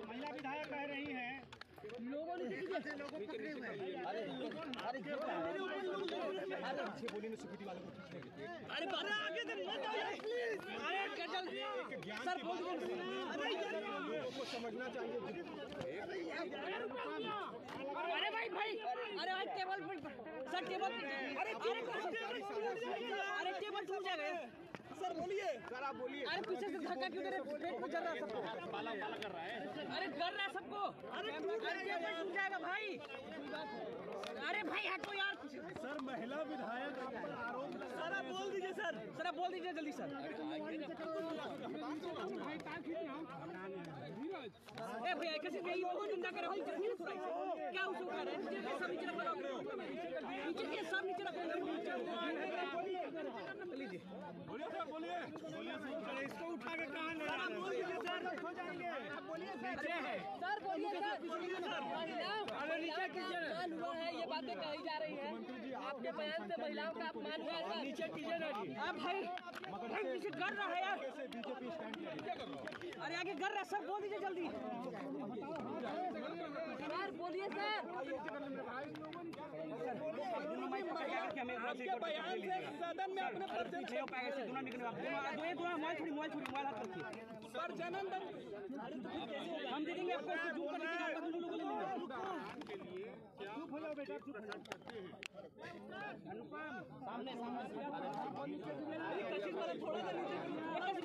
महिला विधायक कह रही हैं लोगों ने पकड़े हुए हैं। अरे बोलिए ना सिक्योरिटी वालों को अरे आगे प्लीज सर बोल लोगों को समझना चाहिए। अरे भाई अरे टेबल सर टेबल अरे टेबल टूट जाएगा सर बोलिए सर आप बोलिए। अरे पीछे से धक्का क्यों दे रहे पेट में जल रहा है सबको पाला कर रहा है। अरे कर रहा है सबको अरे टूट जाएगा भाई। अरे भाई हटो यार। सर महिला विधायक आरोप सर आप बोल दीजिए सर आप बोल दीजिए जल्दी सर। ए भैया कैसे गई वो निंदा कर रहे हो क्या उसको कर रहे हैं सब नीचे रखो नीचे के सब नीचे रखो लीजिए बोलिए सर बोलिए सर इसको उठा के कहां ले रहे हैं बोल दीजिए सर हो जाएंगे आप बोलिए सर बोलिए सर अरे नीचे कीजिए हुआ है ये बातें कही जा रही है आपके बयान से महिलाओं का अपमान हुआ है नीचे कीजिए ना जी। अब भाई पीछे कर रहा है यार बीजेपी स्टैंड किया। अरे आगे कर रहा है सर बोल दीजिए जल्दी सर बोलिए सर आपके बयान से सदन में अपने सर जनन हम दे देंगे आपको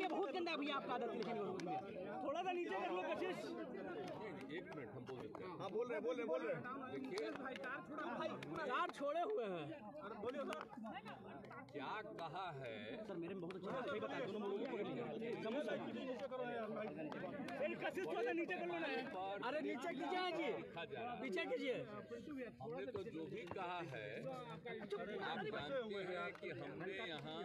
बहुत गंदा भैया आपका आदत थोड़ा सा नीचे कर लो कशिश। एक मिनट हम बोल देते हैं। हाँ बोल रहे देखिए तार छोड़े हुए हैं बोलिए सर क्या कहा है सर मेरे में बहुत अच्छा बताया दोनों लोगों को कशिश थोड़ा नीचे कर लो ना। अरे नीचे कीजिए जी लिखा जा रहा है। पीछे कीजिए हमने तो जो भी कहा है आप जानते हैं कि हमने यहाँ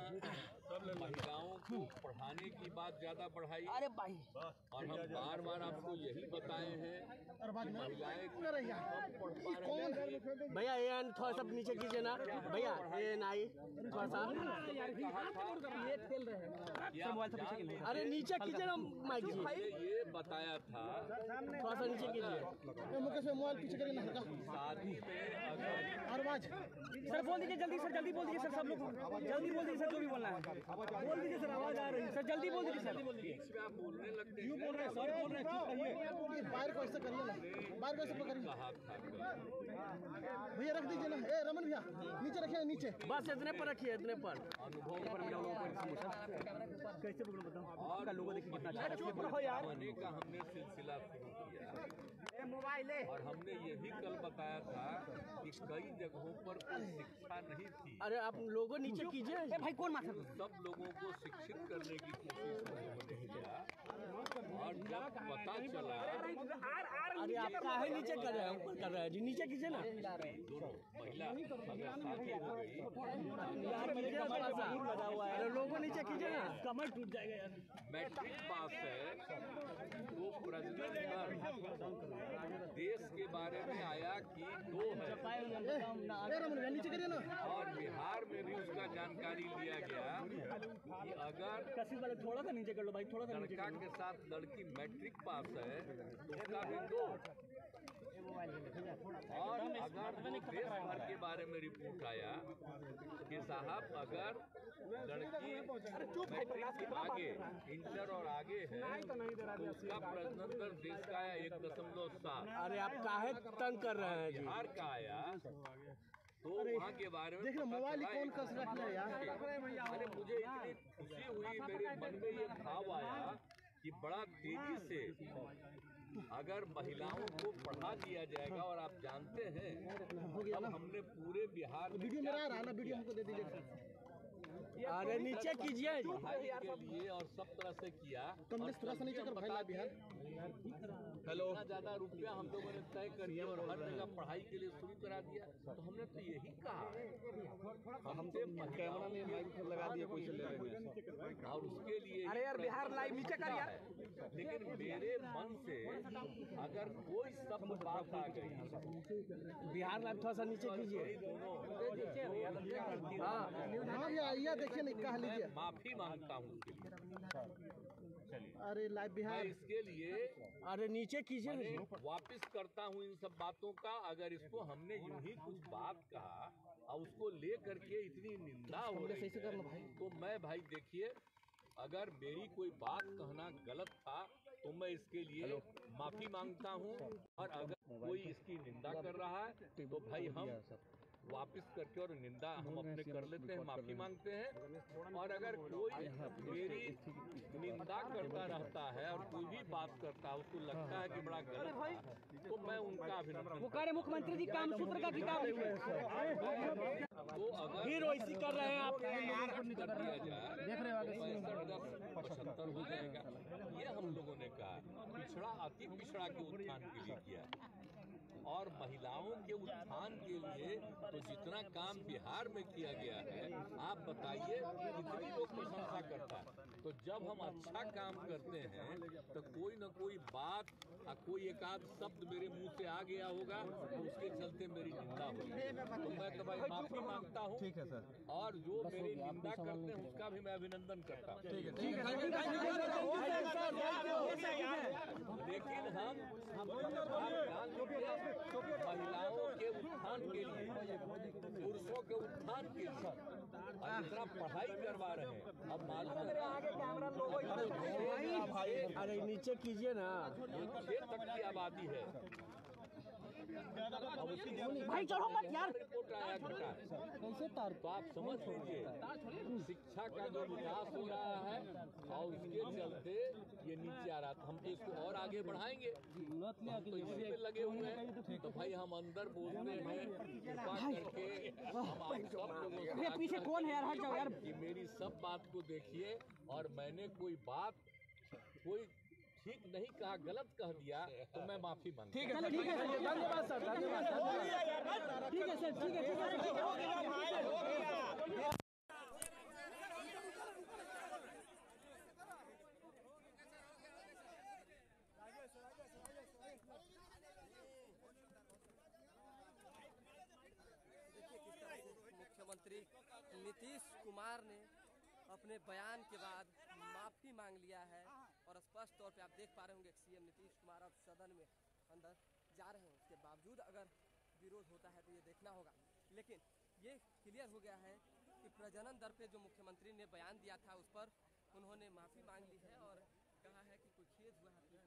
महिलाओं को पढ़ाने की बात ज्यादा बढ़ाई अरे भाई और हम बार बार आपको यही बताए हैं कि महिलाएं कम पढ़ पा रही हैं। भैया ये थोड़ा सा नीचे कीजिए ना भैया ये नाई थोड़ा सा अरे नीचे कीजिए ना माइक जी ये बताया था थोड़ा सा नीचे कीजिए मोबाइल पीछे करिए ना शादी में अगर सर बोल दीजिए जल्दी सर जल्दी बोल दीजिए सर सब लोग जल्दी बोल दीजिए सर जो भी बोलना है बोल दीजिए सर आवाज आ रही है सर जल्दी बोल दीजिए सर बीच में आप बोलने लगते हैं बोल रहे हैं सर बोल रहे हैं बाहर को ऐसे करिए ना बाहर को ऐसे करिए कहा था भैया रख दीजिए ना ए रमन भैया नीचे रखिए नीचे बस इतने पर रखिए इतने पर अनुभव कैसे बताओ और लोगों देखिए कितना अच्छा पढ़ाने का हमने सिलसिला शुरू किया मोबाइल है और हमने ये भी कल बताया था कि कई जगहों पर कोई शिक्षा नहीं थी। अरे आप लोगों नीचे कीजिए भाई कौन माथा सब लोगों को शिक्षित करने की कोशिश हमने किया और जब पता चला अरे आप काहे नीचे कर रहे हैं ऊपर कर रहे हैं जी नीचे कीजिए ना दोनों महिला अगर शादी हो गई अरे लोगों नीचे कीजिए ना कमर टूट जाएगा यार। मैट्रिक पास है तो प्रश्न देश के बारे में आया कि 2 है नीचे करिए ना और बिहार में भी उसका जानकारी लिया गया कि अगर थोड़ा सा नीचे कर लो भाई थोड़ा सा लड़का के साथ लड़की मैट्रिक पास है तो उसका भी 2 और अगर देश भर के बारे में रिपोर्ट आया कि साहब अगर लड़की मैट्रिक के आगे इंटर और आगे है तो उसका प्रश्नोत्तर देश का आया 1.7। अरे आप काहे तंग कर रहे हैं जी बिहार का आया तो वहाँ के बारे में देखिए मोबाइल कौन कस रख लिया यार। अरे मुझे इतनी खुशी हुई मेरे मन में ये भाव आया कि बड़ा तेजी से अगर महिलाओं को पढ़ा दिया जाएगा और आप जानते हैं अब हमने पूरे बिहार में वीडियो मेरा आ रहा है ना वीडियो हमको दे दीजिए। अरे नीचे कीजिए पढ़ाई के लिए और सब तरह से किया कमलेश थोड़ा सा नीचे कर भाई बिहार। हेलो ज्यादा रुपया हम लोगों ने तय कर दिया और हर जगह पढ़ाई के लिए शुरू करा दिया तो हमने तो यही कहा हमसे कैमरा में माइक लगा दिया कोई चले और उसके लिए अरे यार बिहार लाइव नीचे कर यार। लेकिन मेरे मन से अगर कोई शब्द बात आ गई बिहार लाइव थोड़ा सा नीचे कीजिए हाँ भैया देखिए नहीं कह लीजिए माफी मांगता हूँ उसके लिए अरे लाइव मैं बिहार इसके लिए अरे नीचे कीजिए मैंने वापस करता हूँ इन सब बातों का। अगर इसको हमने यूं ही कुछ बात कहा और उसको ले करके इतनी निंदा हो रही है, तो मैं भाई देखिए, अगर मेरी कोई बात कहना गलत था तो मैं इसके लिए माफी मांगता हूं। और अगर कोई इसकी निंदा कर रहा है तो भाई हम वापस करके और निंदा हम अपने कर लेते हैं, माफी मांगते हैं। और अगर कोई मेरी निंदा करता रहता है और कोई भी बात करता है, उसको लगता है कि बड़ा गलत है, तो मैं उनका अभिनंदन। वो कह रहे मुख्यमंत्री जी कामसूत्र का किताब लिखे तो अगर फिर वैसी कर रहे हैं आप कर दिया जाए देख रहे हो 75 हो जाएगा। ये हम लोगों ने कहा पिछड़ा अति पिछड़ा के उत्थान के लिए किया, और महिलाओं के उत्थान के लिए तो जितना काम बिहार में किया गया है, आप बताइए कितनी लोग प्रशंसा करता है। तो जब हम अच्छा काम करते हैं तो कोई न कोई बात कोई एक आध शब्द मेरे मुंह से आ गया होगा, तो उसके चलते मेरी निंदा होगी। तो मैं तो भाई माफी मांगता हूँ। ठीक है सर। और जो मेरी निंदा करते हैं उसका भी मैं अभिनंदन करता हूँ। लेकिन हम महिलाओं के उत्थान के लिए, पुरुषों के उत्थान के लिए अब इतना पढ़ाई करवा रहे हैं। अब मालूम है अरे नीचे कीजिए ना, 6 तक की आबादी है। भाई चढ़ो मत यार। रिपोर्ट आया घटा कैसे तो आप समझ लीजिए शिक्षा का जो विकास हो रहा है और उसके चलते ये नीचे आ रहा था। हम तो इसको और आगे बढ़ाएंगे, तो इसी में लगे हुए हैं। तो भाई हम अंदर बोलते हैं कृपा करके हम आप सब लोगों से पीछे कौन है यार, हट जाओ यार। कि मेरी सब बात को देखिए, और मैंने कोई बात कोई ठीक नहीं कहा, गलत कह दिया तो मैं माफी मांगता हूं। ठीक है सर, ठीक है सर, धन्यवाद सर, धन्यवाद। ठीक है सर, ठीक है। मुख्यमंत्री नीतीश कुमार ने अपने बयान के बाद माफ़ी मांग लिया है, और स्पष्ट तौर पे आप देख पा रहे होंगे सीएम नीतीश कुमार अब सदन में अंदर जा रहे हैं। उसके बावजूद अगर विरोध होता है तो ये देखना होगा, लेकिन ये क्लियर हो गया है कि प्रजनन दर पे जो मुख्यमंत्री ने बयान दिया था उस पर उन्होंने माफ़ी मांग ली है और कहा है कि कोई खेद हुआ है तो